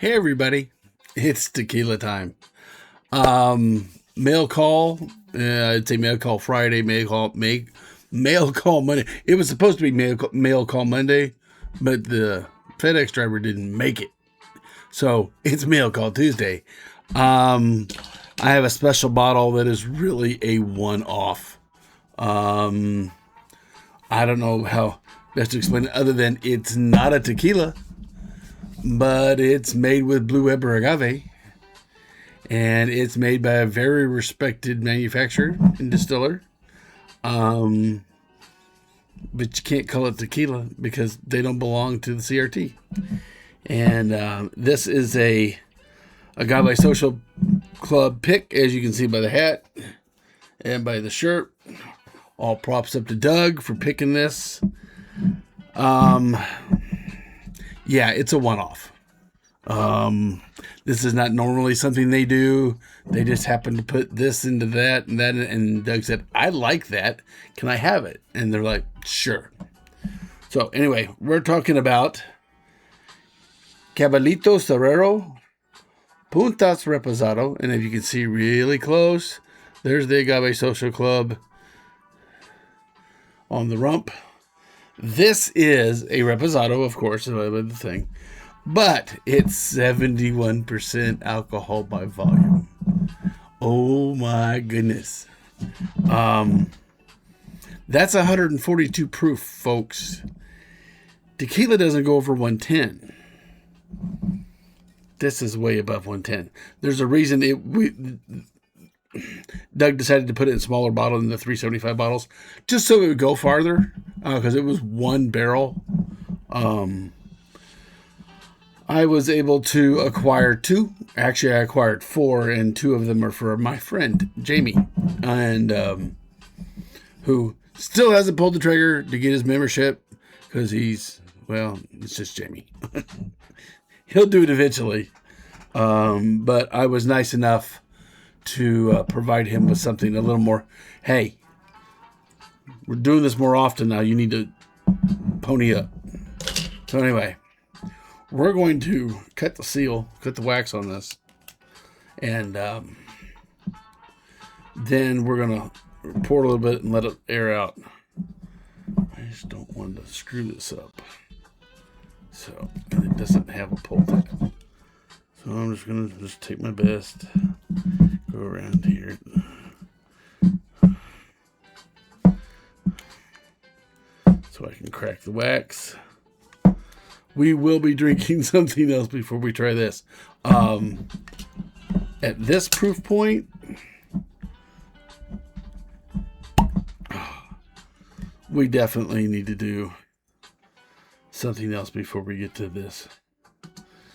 Hey everybody, it's tequila time. Mail call. I'd say mail call Friday, mail call Monday. It was supposed to be mail call Monday, but the FedEx driver didn't make it, so it's mail call Tuesday. I have a special bottle that is really a one-off. I don't know how best to explain it other than it's not a tequila, but it's made with Blue Weber agave, and it's made by a very respected manufacturer and distiller. But you can't call it tequila because they don't belong to the CRT. And this is a Agave Social Club pick, as you can see by the hat and by the shirt. All props up to Doug for picking this. Yeah, it's a one-off. This is not normally something they do. They just happen to put this into that and that. And Doug said, I like that. Can I have it? And they're like, sure. So anyway, we're talking about Caballito, Cerrero, Puntas, Reposado. And if you can see really close, there's the Agave Social Club on the rump. This is a Reposado, of course, the thing. But it's 71% alcohol by volume. Oh my goodness. That's 142 proof, folks. Tequila doesn't go over 110. This is way above 110. There's a reason Doug decided to put it in a smaller bottle than the 375 bottles, just so it would go farther, because it was one barrel. I was able to acquire two. Actually, I acquired four, and two of them are for my friend, Jamie, and who still hasn't pulled the trigger to get his membership because it's just Jamie. He'll do it eventually. But I was nice enough to provide him with something a little more, hey, we're doing this more often now. You need to pony up. So anyway, we're going to cut the wax on this. And then we're going to pour a little bit and let it air out. I just don't want to screw this up. So, and it doesn't have a pull tab. So I'm just going to take my best, go around here. So I can crack the wax. We will be drinking something else before we try this. At this proof point, we definitely need to do something else before we get to this.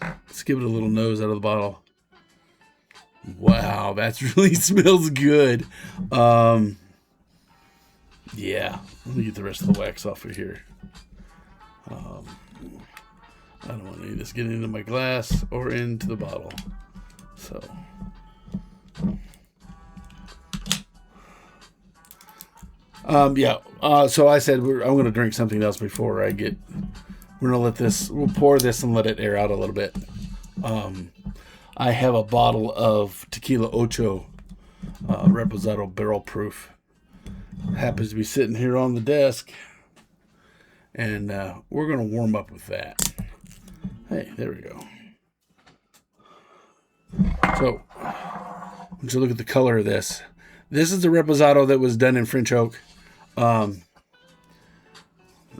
Let's give it a little nose out of the bottle. Wow, that really smells good. Yeah, let me get the rest of the wax off of here. I don't want any of this getting into my glass or into the bottle. So, so I said I'm going to drink something else before we're going to let this, we'll pour this and let it air out a little bit. I have a bottle of Tequila Ocho Reposado barrel proof. Happens to be sitting here on the desk. And we're going to warm up with that. Hey, there we go. So, let's look at the color of this. This is the Reposado that was done in French oak. Let's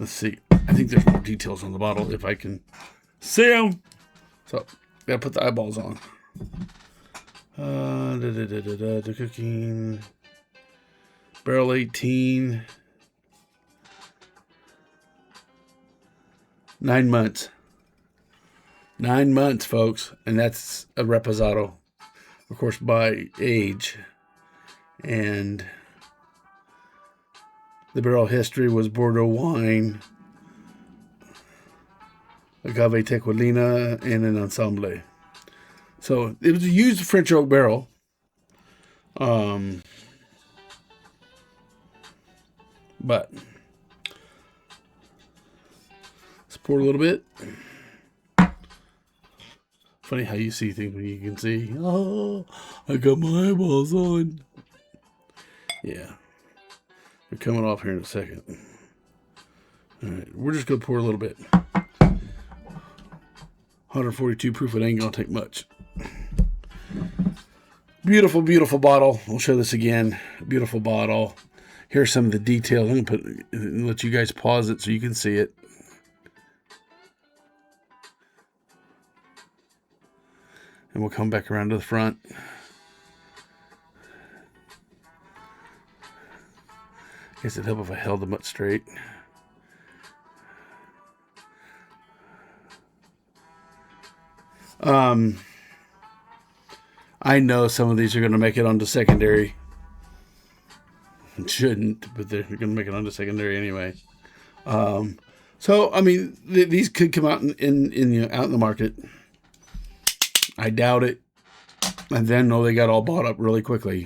see. I think there's more details on the bottle if I can see them. So, gotta put the eyeballs on. The cooking. Barrel 18. 9 months. 9 months, folks. And that's a Reposado. Of course, by age. And the barrel history was Bordeaux wine, Agave Tequila, and an ensemble. So it was a used French oak barrel. But let's pour a little bit. Funny how you see things when you can see. Oh, I got my eyeballs on. Yeah. They're coming off here in a second. All right. We're just going to pour a little bit. 142 proof. It ain't going to take much. Beautiful, beautiful bottle. We'll show this again. Beautiful bottle. Here's some of the details. I'm going to let you guys pause it so you can see it. And we'll come back around to the front. Guess it'd help if I held them up straight. I know some of these are going to make it onto secondary. It shouldn't, but they're going to make it onto secondary anyway. So I mean, these could come out in out in the market. I doubt it. And then they got all bought up really quickly.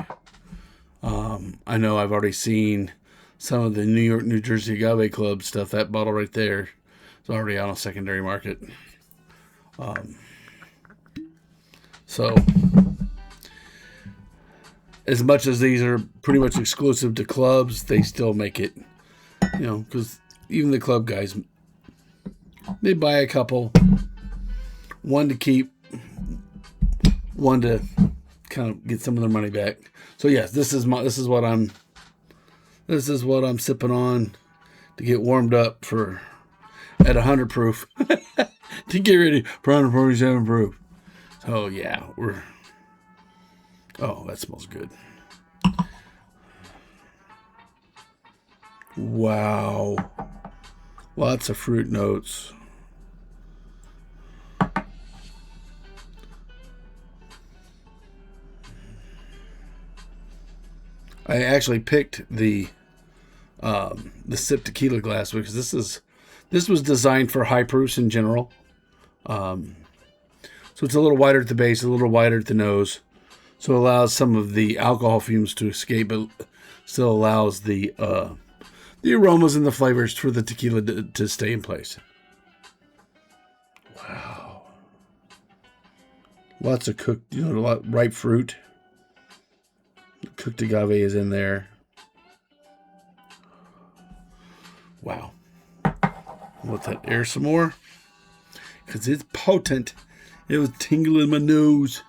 I know I've already seen some of the New York, New Jersey Agave Club stuff. That bottle right there is already out on secondary market. So as much as these are pretty much exclusive to clubs, they still make it, because even the club guys, they buy a couple, one to keep, one to kind of get some of their money back. So yes, this is what I'm sipping on to get warmed up for at 100 proof to get ready for 147 proof. So yeah, that smells good. Wow. Lots of fruit notes. I actually picked the sip tequila glass because this was designed for high proofs in general. So it's a little wider at the base, a little wider at the nose. So it allows some of the alcohol fumes to escape, but still allows the aromas and the flavors for the tequila to stay in place. Wow. Lots of cooked, a lot ripe fruit. Cooked agave is in there. Wow. Let that air some more. Because it's potent. It was tingling my nose.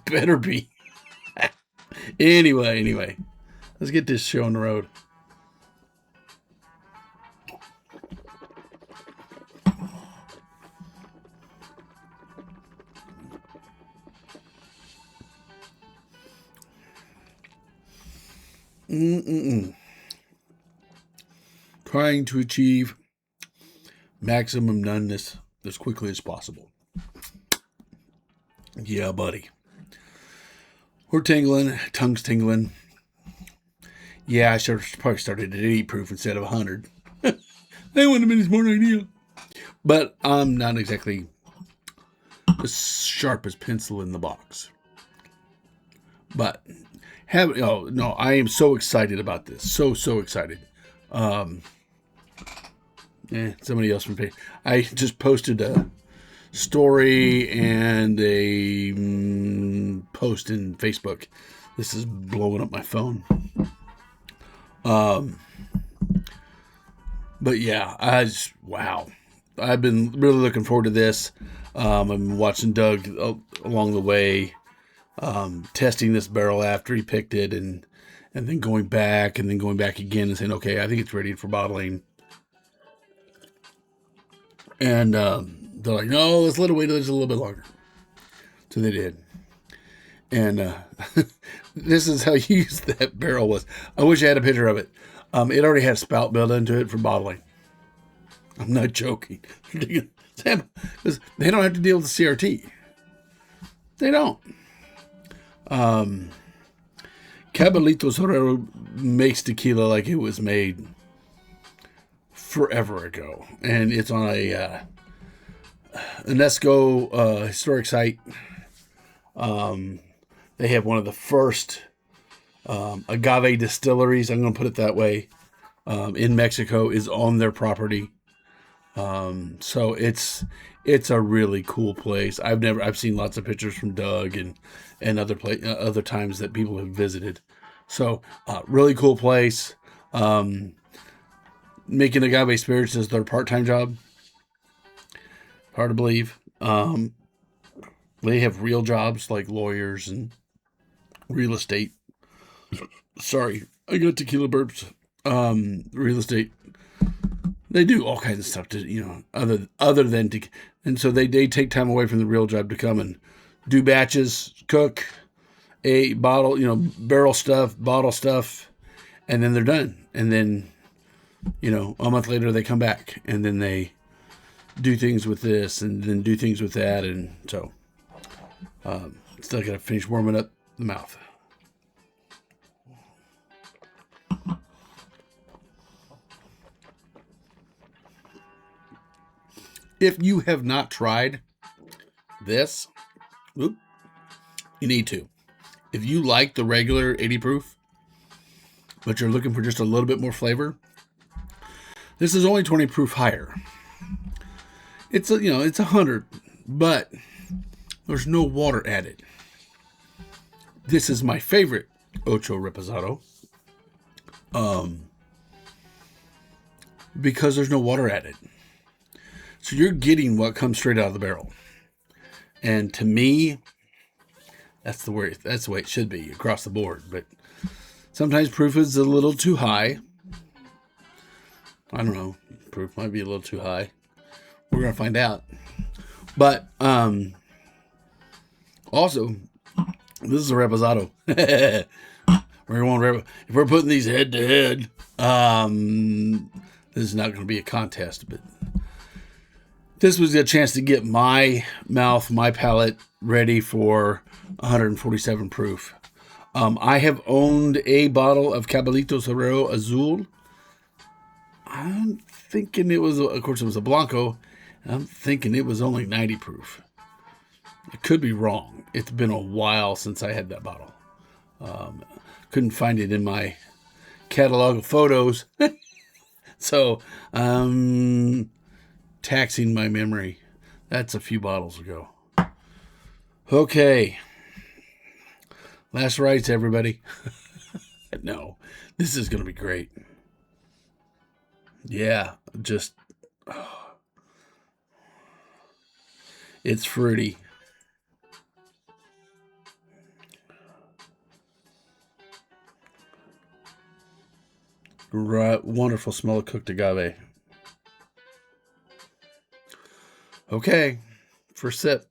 Better be. Anyway. Let's get this show on the road. Trying to achieve maximum doneness as quickly as possible. Yeah, buddy. We're tingling, tongue's tingling. Yeah, I should have probably started at 80 proof instead of 100. That wouldn't have been a smart idea. But I'm not exactly as sharp as pencil in the box. But I am so excited about this. So excited. Somebody else from Facebook. I just posted a story and a post in Facebook. This is blowing up my phone. But yeah, wow. I've been really looking forward to this. I've been watching Doug along the way, testing this barrel after he picked it and then going back again and saying, okay, I think it's ready for bottling. And they're like, no, let's let it wait just a little bit longer. So they did. And this is how used that barrel was. I wish I had a picture of it. It already had a spout built into it for bottling. I'm not joking. Because they don't have to deal with the CRT. They don't. Caballito Cerrero makes tequila like it was made forever ago, and it's on a UNESCO historic site. They have one of the first agave distilleries, I'm going to put it that way, in Mexico, is on their property. So it's a really cool place. I've seen lots of pictures from Doug and other times that people have visited. So really cool place. Making Agave Spirits is their part-time job. Hard to believe. They have real jobs like lawyers and real estate. Sorry, I got tequila burps. Real estate. They do all kinds of stuff to other than to, and so they take time away from the real job to come and do batches, cook, a bottle, barrel stuff, bottle stuff, and then they're done. And then a month later they come back and then they do things with this and then do things with that, and so still got to finish warming up the mouth. If you have not tried this, you need to. If you like the regular 80 proof, but you're looking for just a little bit more flavor, this is only 20 proof higher. It's 100, but there's no water added. This is my favorite Ocho Reposado, because there's no water added. So you're getting what comes straight out of the barrel. And to me, that's the way it should be across the board. But sometimes proof is a little too high. I don't know. Proof might be a little too high. We're going to find out. But also, this is a Reposado. If we're putting these head to head, this is not going to be a contest, but this was a chance to get my mouth, my palate ready for 147 proof. I have owned a bottle of Caballito Cerrero Azul. I'm thinking it was a Blanco. I'm thinking it was only 90 proof. I could be wrong. It's been a while since I had that bottle. Couldn't find it in my catalog of photos. So, taxing my memory. That's a few bottles ago. Okay. Last rites, everybody. No, this is going to be great. Yeah, just... it's fruity. Right, wonderful smell of cooked agave. Okay, first sip.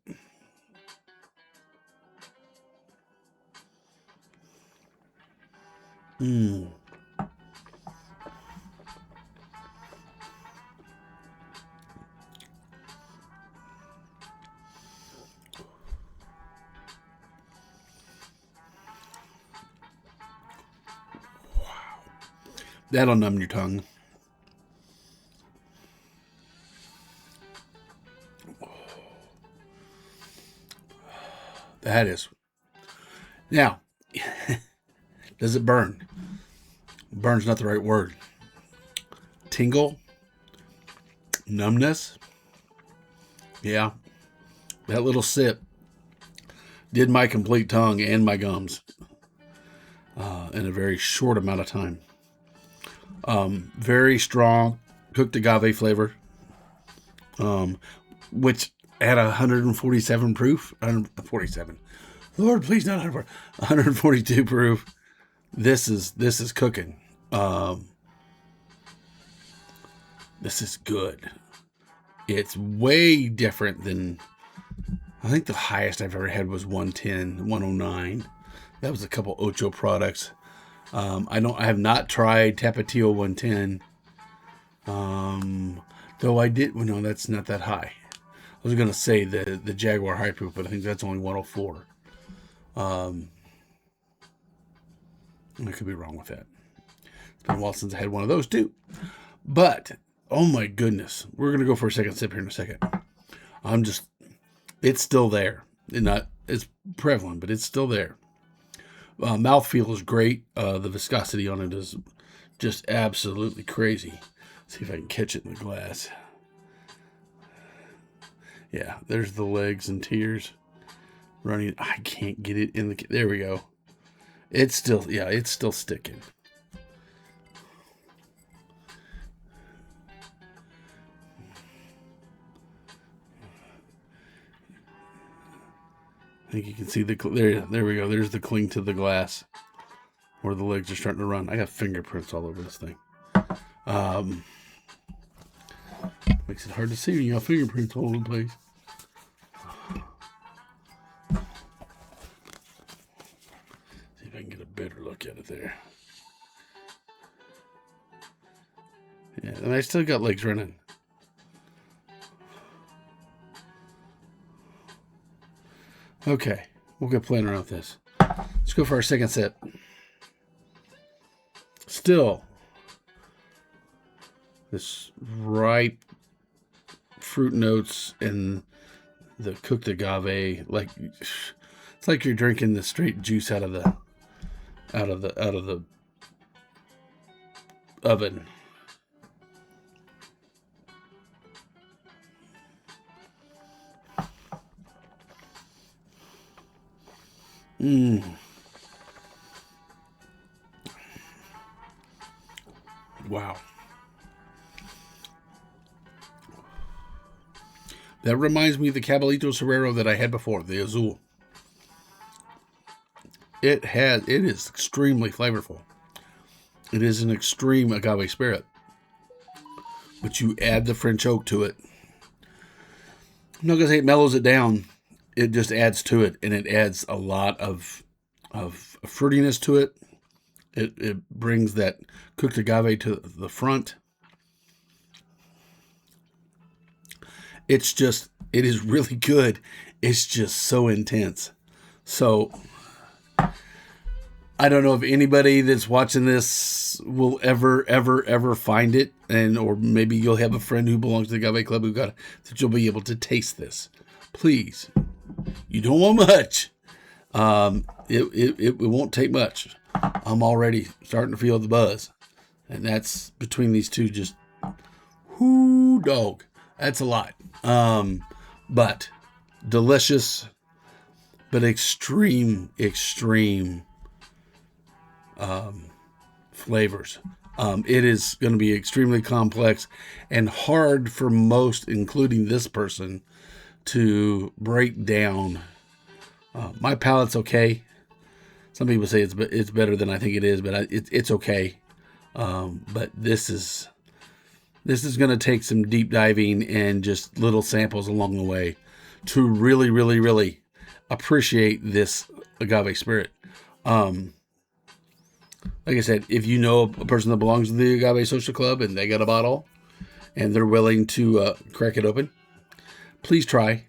That'll numb your tongue. That is. Now, does it burn? Burn's not the right word. Tingle? Numbness? Yeah. That little sip did my complete tongue and my gums in a very short amount of time. Very strong cooked agave flavor, which at 147 proof, 147. Lord, please not 142 proof. This is cooking. This is good. It's way different than, I think the highest I've ever had was 110, 109. That was a couple Ocho products. I have not tried Tapatio 110. Though I did, well, no, that's not that high. I was going to say the Jaguar High Proof, but I think that's only 104. I could be wrong with that. It's been a while since I had one of those too. But, oh my goodness. We're going to go for a second sip here in a second. It's still there. It's prevalent, but it's still there. Mouthfeel is great. The viscosity on it is just absolutely crazy. See if I can catch it in the glass. Yeah, there's the legs and tears running. I can't get it in the... There we go. It's still... Yeah, it's still sticking. I think you can see the... There we go. There's the cling to the glass where the legs are starting to run. I got fingerprints all over this thing. Makes it hard to see when you got fingerprints all over the place. See if I can get a better look at it there. Yeah, and I still got legs running. Okay, we'll get playing around with this. Let's go for our second sip. Still, this ripe fruit notes and the cooked agave, like it's like you're drinking the straight juice out of the oven. Wow. That reminds me of the Caballito Cerrero that I had before, the Azul. It is extremely flavorful. It is an extreme Agave Spirit. But you add the French oak to it. I'm not going to say it mellows it down. It just adds to it, and it adds a lot of fruitiness to it. It brings that cooked agave to the front. It is really good. It's just so intense. So I don't know if anybody that's watching this will ever find it, or maybe you'll have a friend who belongs to the Agave Club that you'll be able to taste this. Please, you don't want much. It won't take much. I'm already starting to feel the buzz, and that's between these two. Just whoo dog. That's a lot. But delicious, but extreme flavors. It is going to be extremely complex and hard for most, including this person, to break down. My palate's okay. Some people say it's better than I think it is, but it's okay. But this is going to take some deep diving and just little samples along the way to really appreciate this Agave Spirit. Like I said, if you know a person that belongs to the Agave Social Club and they got a bottle and they're willing to crack it open, please try.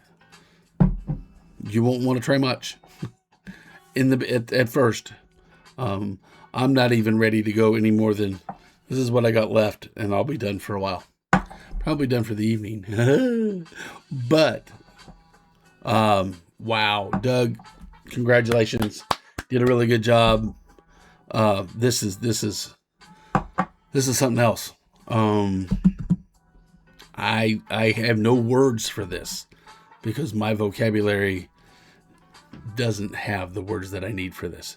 You won't want to try much at first. I'm not even ready to go any more than this is what I got left, and I'll be done for a while. Probably done for the evening. But wow, Doug, congratulations. Did a really good job. This is something else. I have no words for this because my vocabulary doesn't have the words that I need for this.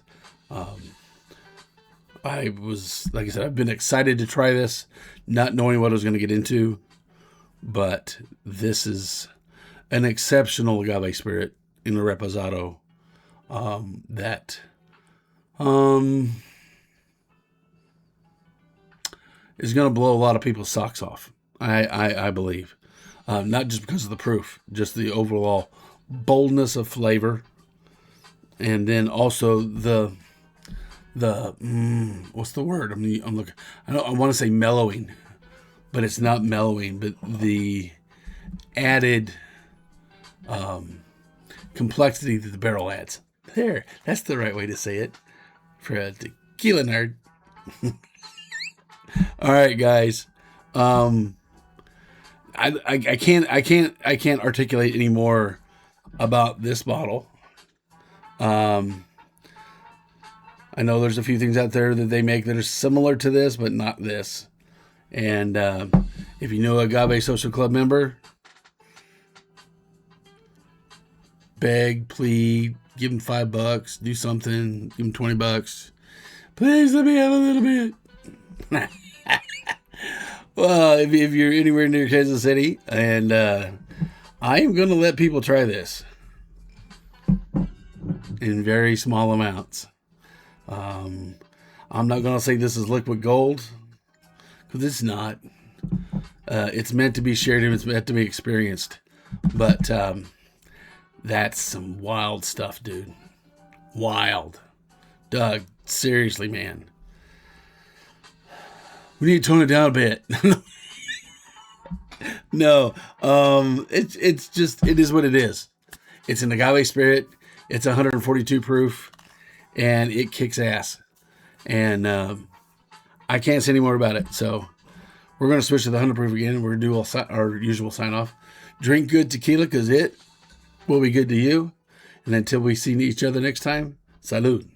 I was, like I said, I've been excited to try this, not knowing what I was going to get into, but this is an exceptional Agave Spirit in the Reposado that is going to blow a lot of people's socks off. I believe, not just because of the proof, just the overall boldness of flavor, and then also the what's the word? I'm looking. I want to say mellowing, but it's not mellowing. But the added complexity that the barrel adds. There, that's the right way to say it for a tequila nerd. All right, guys. I can't articulate any more about this bottle. I know there's a few things out there that they make that are similar to this, but not this. And if you know Agave Social Club member, beg, plead, give them $5, do something, give them $20. Please let me have a little bit. Well, if you're anywhere near Kansas City, and I am going to let people try this in very small amounts. I'm not going to say this is liquid gold, because it's not. It's meant to be shared and it's meant to be experienced. But that's some wild stuff, dude. Wild. Doug, seriously, man. We need to tone it down a bit. No, it's just, it is what it is. It's an Agave Spirit. It's 142 proof, and it kicks ass. And I can't say any more about it. So we're going to switch to the 100 proof again. We're going to do our usual sign off. Drink good tequila, because it will be good to you. And until we see each other next time, salud.